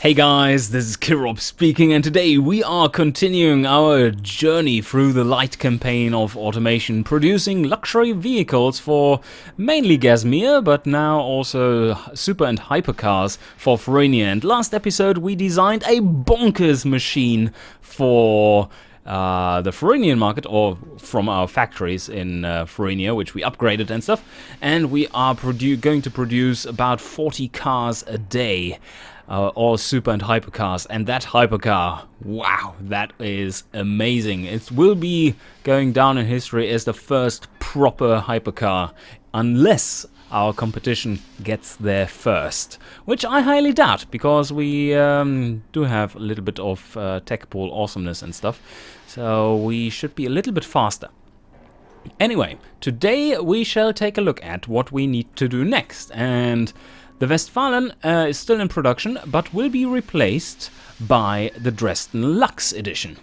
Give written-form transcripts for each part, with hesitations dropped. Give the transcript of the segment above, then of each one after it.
Hey guys, this is Kirop speaking, and today we are continuing our journey through the light campaign of automation, producing luxury vehicles for mainly Gasmea, but now also super and hypercars for Farenia. And last episode we designed a bonkers machine for the Farenian market, or from our factories in Farenia, which we upgraded and stuff, and we are going to produce about 40 cars a day. All super and hypercars, and that hypercar, wow, that is amazing. It will be going down in history as the first proper hypercar, unless our competition gets there first, which I highly doubt, because we do have a little bit of tech pool awesomeness and stuff, so we should be a little bit faster. Anyway, today we shall take a look at what we need to do next, and the Westfalen is still in production, but will be replaced by the Dresden Lux edition.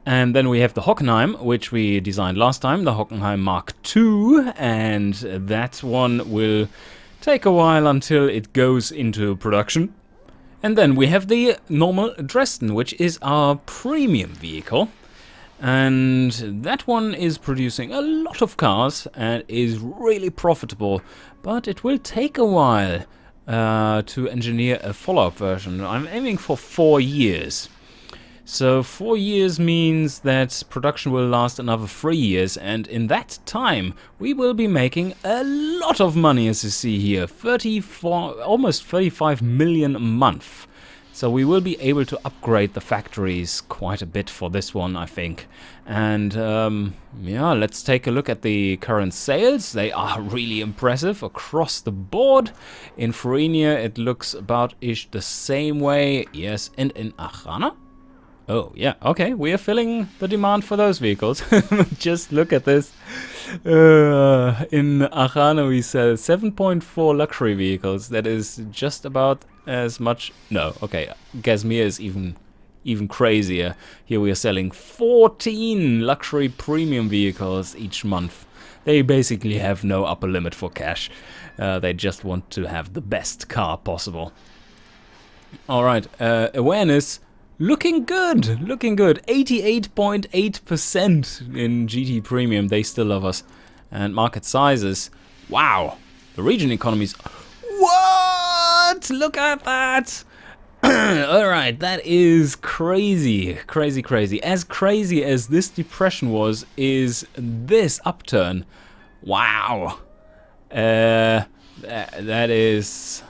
And then we have the Hockenheim, which we designed last time, the Hockenheim Mark II, and that one will take a while until it goes into production. And then we have the normal Dresden, which is our premium vehicle. And that one is producing a lot of cars and is really profitable, but it will take a while to engineer a follow-up version. I'm aiming for 4 years. So 4 years means that production will last another 3 years, and in that time we will be making a lot of money, as you see here, almost 35 million a month. So we will be able to upgrade the factories quite a bit for this one, I think. And yeah, let's take a look at the current sales. They are really impressive across the board. In Farenia it looks about-ish the same way. Yes, and in Achana? Oh, yeah, okay, we are filling the demand for those vehicles. Just look at this. In Achana we sell 7.4 luxury vehicles. That is just about as much. No, okay, Gasmea is even crazier. Here we are selling 14 luxury premium vehicles each month. They basically have no upper limit for cash. They just want to have the best car possible. Alright, awareness. Looking good, looking good. 88.8% in GT Premium, they still love us. And market sizes, wow. The region economies, what? Look at that. Alright, that is crazy, crazy, crazy. As crazy as this depression was, is this upturn. Wow. That is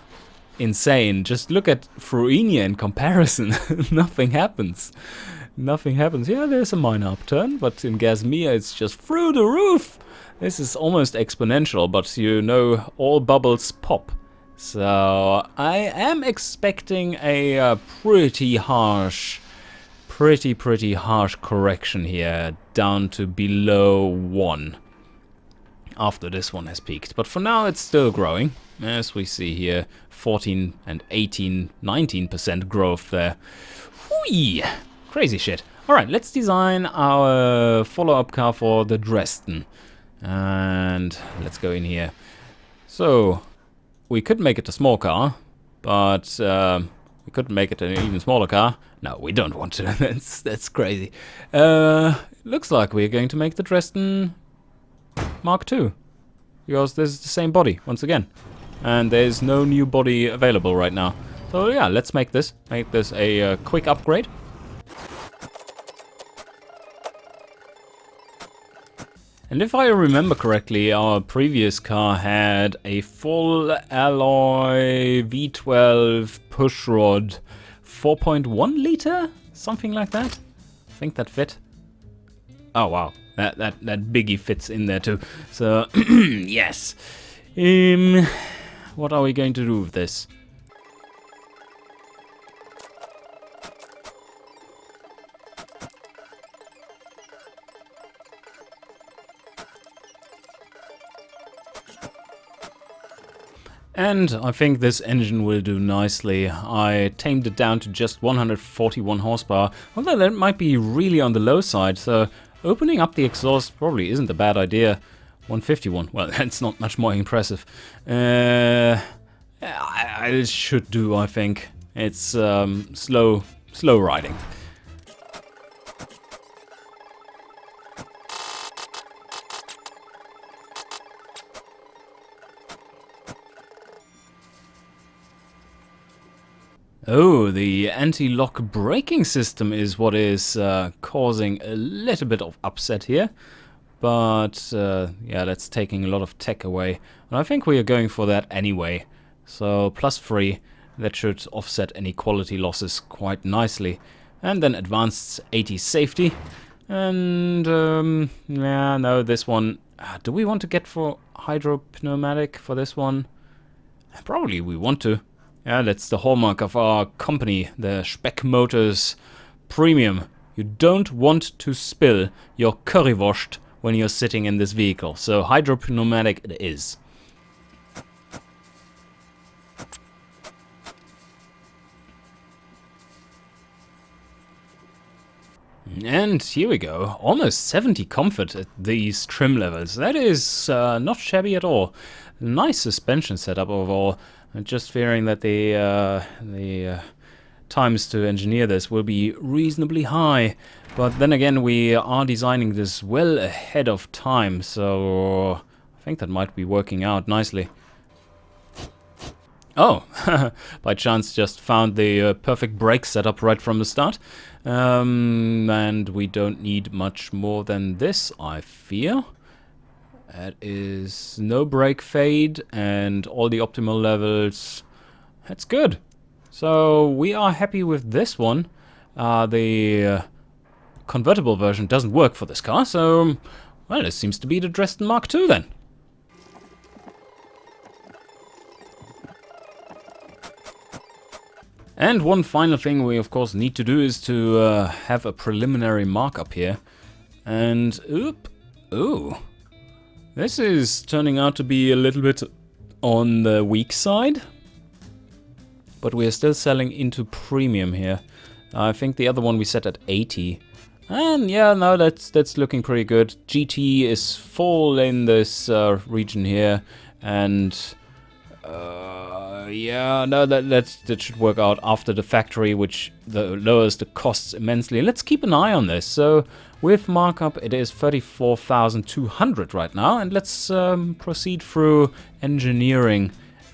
insane. Just look at Farenia in comparison. Nothing happens. Nothing happens. Yeah, there's a minor upturn, but in Gasmea it's just through the roof. This is almost exponential, but you know, all bubbles pop. So I am expecting a pretty harsh correction here, down to below 1 after this one has peaked. But for now it's still growing, as we see here. 14 and 18, 19% growth there. Whee! Crazy shit. Alright, let's design our follow-up car for the Dresden. And let's go in here. So, we could make it a small car, but we couldn't make it an even smaller car. No, we don't want to. That's crazy. Looks like we're going to make the Dresden Mark II, because this is the same body once again. And there's no new body available right now. So yeah, let's make this a quick upgrade. And if I remember correctly, our previous car had a full alloy V12 pushrod 4.1 liter, something like that. I think that fit. Oh wow, that biggie fits in there too. So yes. What are we going to do with this? And I think this engine will do nicely. I tamed it down to just 141 horsepower, although that might be really on the low side, so opening up the exhaust probably isn't a bad idea. 151. Well, that's not much more impressive. I should do, I think. It's slow riding. Oh, the anti-lock braking system is what is causing a little bit of upset here. But yeah, that's taking a lot of tech away. And I think we are going for that anyway. So +3, that should offset any quality losses quite nicely. And then advanced 80 safety. And yeah, no, this one. Do we want to get for hydropneumatic for this one? Probably we want to. Yeah, that's the hallmark of our company, the Speck Motors Premium. You don't want to spill your currywurst when you're sitting in this vehicle. So hydropneumatic it is. And here we go, almost 70 comfort at these trim levels. That is not shabby at all. Nice suspension setup overall. I'm just fearing that the times to engineer this will be reasonably high. But then again, we are designing this well ahead of time, so I think that might be working out nicely. Oh, by chance just found the perfect brake setup right from the start. And we don't need much more than this, I fear. That is no brake fade and all the optimal levels. That's good. So we are happy with this one. The convertible version doesn't work for this car, so well, this seems to be the Dressden MkII then. And one final thing we of course need to do is to have a preliminary markup here. And ooh. This is turning out to be a little bit on the weak side. But we are still selling into premium here. I think the other one we set at 80. And yeah, no, that's looking pretty good. GT is full in this region here. And yeah, no, that should work out after the factory, which lowers the costs immensely. Let's keep an eye on this. So with markup, it is 34,200 right now, and let's proceed through engineering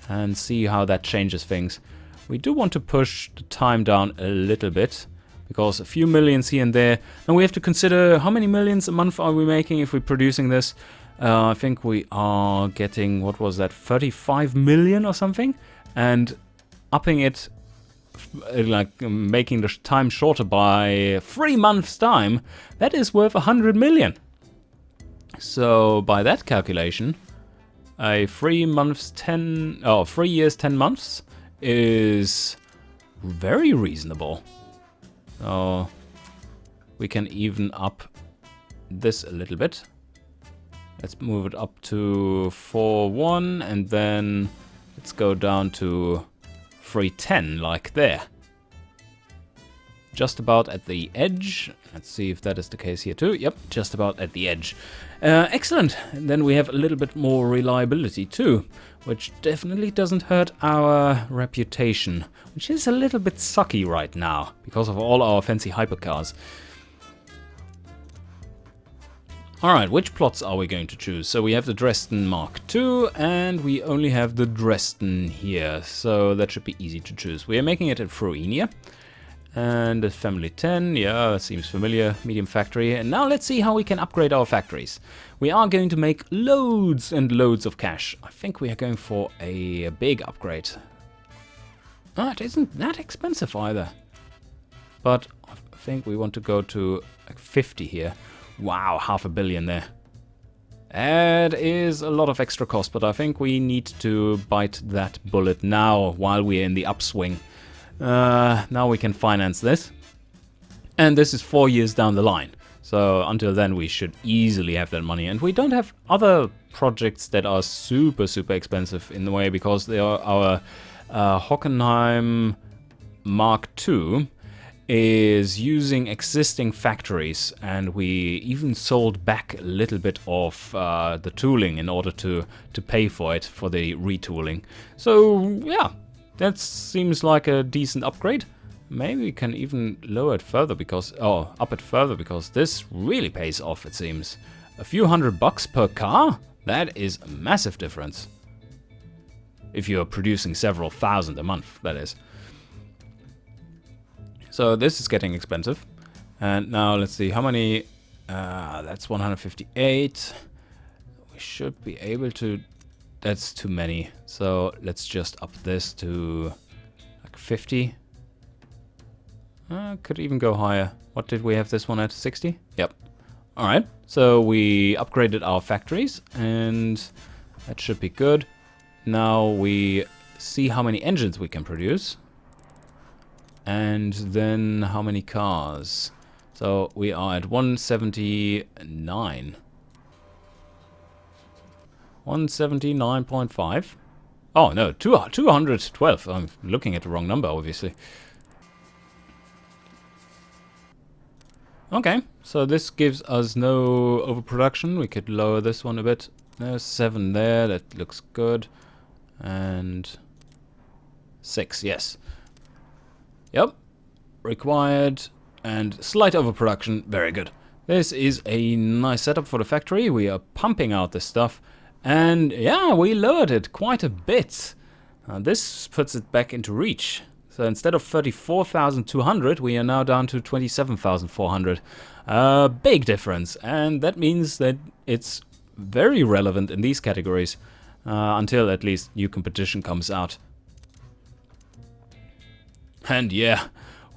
and see how that changes things. We do want to push the time down a little bit, because a few millions here and there. And we have to consider how many millions a month are we making if we're producing this. I think we are getting, what was that, 35 million or something? And upping it, like making the time shorter by 3 months' time, that is worth 100 million. So by that calculation, a 3 years, 10 months is very reasonable. So we can even up this a little bit. Let's move it up to 4.1 and then let's go down to 3.10 like there. Just about at the edge. Let's see if that is the case here too. Yep, just about at the edge. Excellent. And then we have a little bit more reliability too, which definitely doesn't hurt our reputation, which is a little bit sucky right now because of all our fancy hypercars. Alright, which plots are we going to choose? So we have the Dressden MkII and we only have the Dresden here, so that should be easy to choose. We are making it at Froenia. And the Family 10, yeah, that seems familiar, medium factory. And now let's see how we can upgrade our factories. We are going to make loads and loads of cash. I think we are going for a big upgrade. It isn't that expensive either. But I think we want to go to like 50 here. Wow, 500 million there. That is a lot of extra cost, but I think we need to bite that bullet now while we're in the upswing. Now we can finance this. And this is 4 years down the line. So until then we should easily have that money. And we don't have other projects that are super expensive in the way, because they are our Hockenheim MkII is using existing factories, and we even sold back a little bit of the tooling in order to pay for it, for the retooling. So yeah, That seems like a decent upgrade. Maybe we can even lower it further because, oh, up it further because this really pays off, it seems. A few $100 per car? That is a massive difference. If you're producing several thousand a month, that is. So this is getting expensive. And now let's see how many. That's 158. We should be able to. That's too many. So let's just up this to like 50. Could even go higher. What did we have this one at? 60? Yep. Alright. So we upgraded our factories and that should be good. Now we see how many engines we can produce. And then how many cars. So we are at 179. 179.5. Oh no, 212. I'm looking at the wrong number, obviously. Okay, so this gives us no overproduction. We could lower this one a bit. There's 7 there, that looks good. And 6, yes. Yep, required. And slight overproduction, very good. This is a nice setup for the factory. We are pumping out this stuff. And yeah, we lowered it quite a bit. This puts it back into reach. So instead of 34,200, we are now down to 27,400. Big difference. And that means that it's very relevant in these categories. Until at least new competition comes out. And yeah,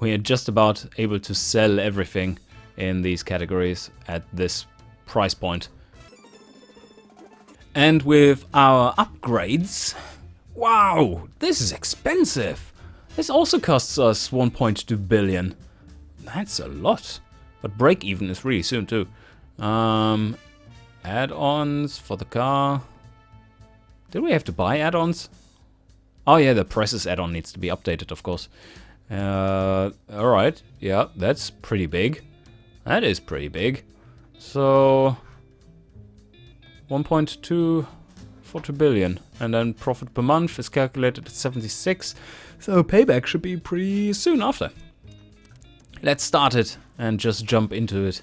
we are just about able to sell everything in these categories at this price point. And with our upgrades, wow, this is expensive. This also costs us 1.2 billion. That's a lot. But break even is really soon too. Add-ons for the car. Did we have to buy add-ons? Oh yeah, the presses add-on needs to be updated, of course. Alright, yeah, that's pretty big. That is pretty big. So 1.242 billion. And then profit per month is calculated at 76. So payback should be pretty soon after. Let's start it and just jump into it.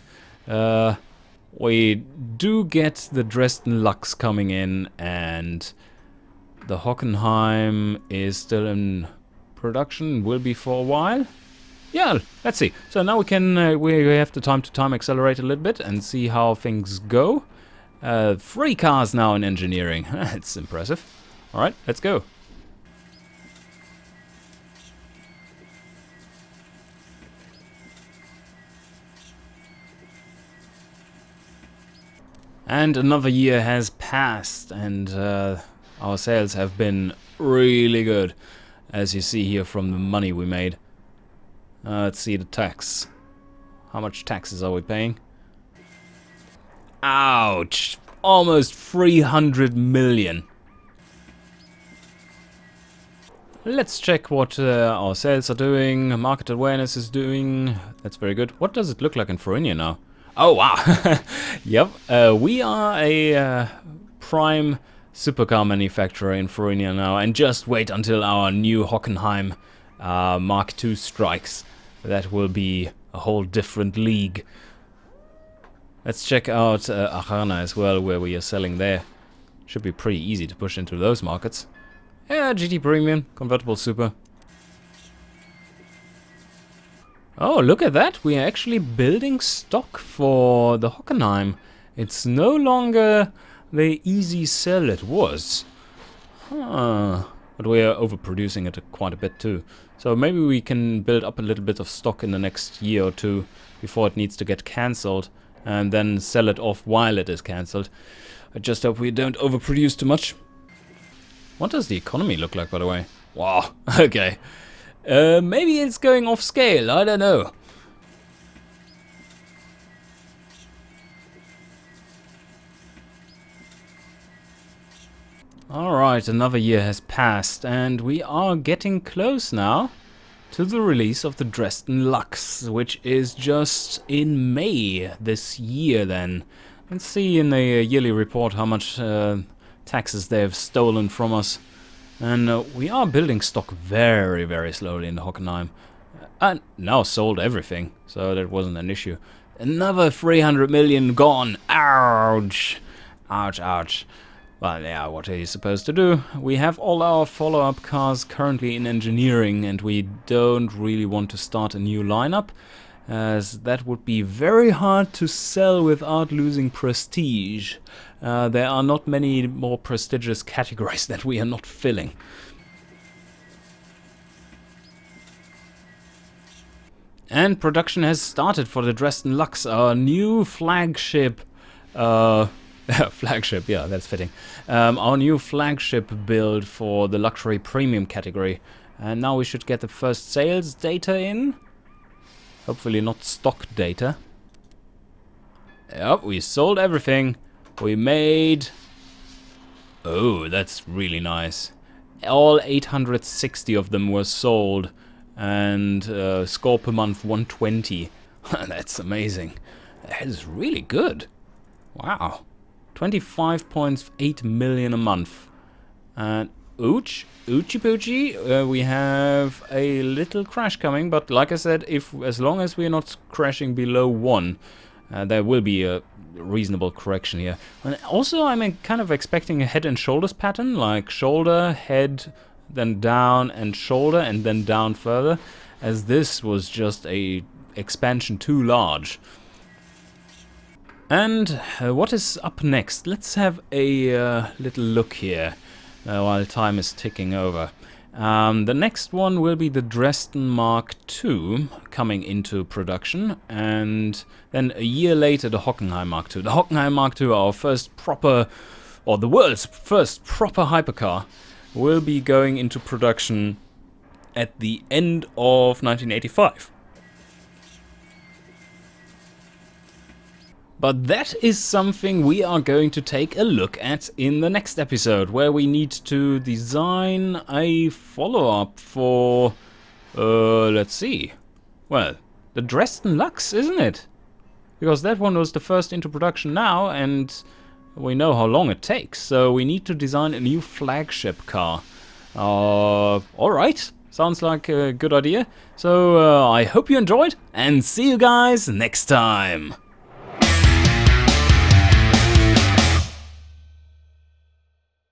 We do get the Dresden Lux coming in, and the Hockenheim is still in production, will be for a while. Yeah, let's see. So now we can we have the time to time accelerate a little bit and see how things go. 3 cars now in engineering. That's impressive. All right, let's go. And another year has passed, and our sales have been really good, as you see here from the money we made. Let's see the tax. How much taxes are we paying? Ouch! Almost 300 million. Let's check what our sales are doing, market awareness is doing. That's very good. What does it look like in Florinia now? Oh wow! Yep, we are a prime supercar manufacturer in Florinia now, and just wait until our new Hockenheim Mark II strikes. That will be a whole different league. Let's check out Achana as well, where we are selling there. Should be pretty easy to push into those markets. Yeah, GT Premium, convertible super. Oh, look at that. We are actually building stock for the Hockenheim. It's no longer the easy sell it was. Huh. But we are overproducing it quite a bit too. So maybe we can build up a little bit of stock in the next year or two before it needs to get cancelled, and then sell it off while it is cancelled. I just hope we don't overproduce too much. What does the economy look like, by the way? Wow, okay. Maybe it's going off scale, I don't know. Alright, another year has passed, and we are getting close now to the release of the Dresden Lux, which is just in May this year then. Let's see in the yearly report how much taxes they have stolen from us. And we are building stock very, very slowly in the Hockenheim. And now sold everything, so that wasn't an issue. Another 300 million gone. Ouch. Ouch, ouch. Well, yeah, what are you supposed to do? We have all our follow-up cars currently in engineering, and we don't really want to start a new lineup, as that would be very hard to sell without losing prestige. There are not many more prestigious categories that we are not filling. And production has started for the Dresden Lux, our new flagship. Flagship, yeah, that's fitting. Our new flagship build for the luxury premium category. And now we should get the first sales data in. Hopefully not stock data. Yep, we sold everything. We made... Oh, that's really nice. All 860 of them were sold. And score per month 120. That's amazing. That is really good. Wow. 25.8 million a month. And oochie poochie, we have a little crash coming, but like I said, as long as we're not crashing below 1, there will be a reasonable correction here. And also, I'm kind of expecting a head and shoulders pattern, like shoulder, head, then down and shoulder, and then down further, as this was just a expansion too large. And what is up next? Let's have a little look here while time is ticking over. The next one will be the Dressden MkII coming into production, and then a year later the Hockenheim MkII. The Hockenheim MkII, our first proper, or the world's first proper hypercar, will be going into production at the end of 1985. But that is something we are going to take a look at in the next episode, where we need to design a follow-up for, let's see, well, the Dresden Lux, isn't it? Because that one was the first into production now, and we know how long it takes, so we need to design a new flagship car. Alright, sounds like a good idea. So I hope you enjoyed, and see you guys next time.